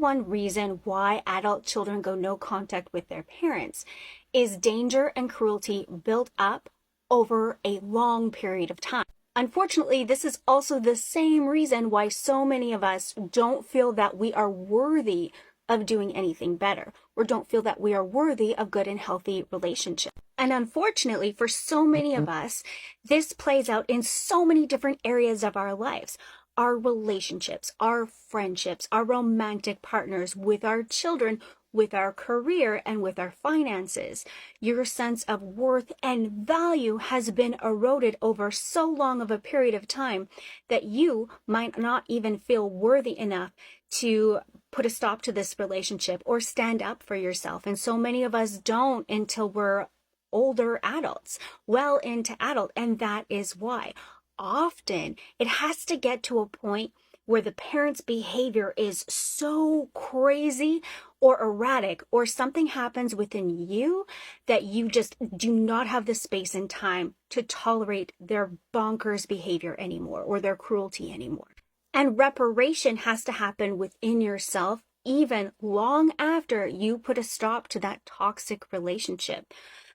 one reason why adult children go no contact with their parents is danger and cruelty built up over a long period of time. Unfortunately, this is also the same reason why so many of us don't feel that we are worthy of doing anything better, or don't feel that we are worthy of good and healthy relationships. And unfortunately, for so many of us, this plays out in so many different areas of our lives. Our relationships, our friendships, our romantic partners, with our children, with our career, and with our finances. Your sense of worth and value has been eroded over so long of a period of time that you might not even feel worthy enough to put a stop to this relationship or stand up for yourself. And so many of us don't until we're older adults, well into adult, and that is why. Often it has to get to a point where the parent's behavior is so crazy or erratic, or something happens within you that you just do not have the space and time to tolerate their bonkers behavior anymore, or their cruelty anymore. And reparation has to happen within yourself even long after you put a stop to that toxic relationship.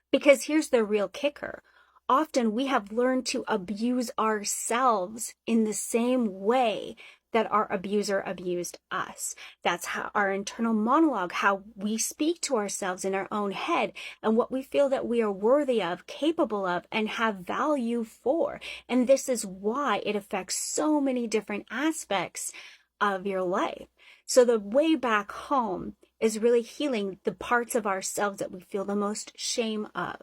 Because here's the real kicker. Often we have learned to abuse ourselves in the same way that our abuser abused us. That's how our internal monologue, how we speak to ourselves in our own head, and what we feel that we are worthy of, capable of, and have value for. And this is why it affects so many different aspects of your life. So the way back home is really healing the parts of ourselves that we feel the most shame of,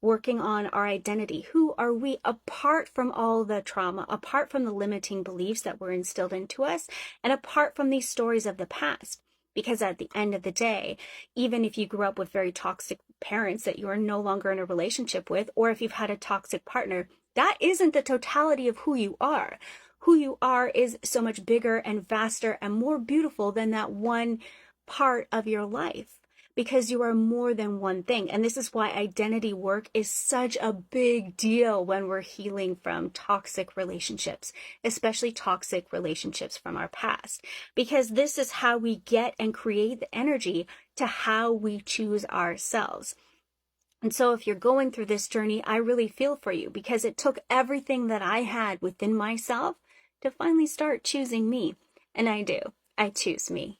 working on our identity. Who are we apart from all the trauma, apart from the limiting beliefs that were instilled into us, and apart from these stories of the past? Because at the end of the day, even if you grew up with very toxic parents that you are no longer in a relationship with, or if you've had a toxic partner, that isn't the totality of who you are. Who you are is so much bigger and vaster and more beautiful than that one part of your life, because you are more than one thing. And this is why identity work is such a big deal when we're healing from toxic relationships, especially toxic relationships from our past, because this is how we get and create the energy to how we choose ourselves. And so if you're going through this journey, I really feel for you, because it took everything that I had within myself to finally start choosing me. And I do. I choose me.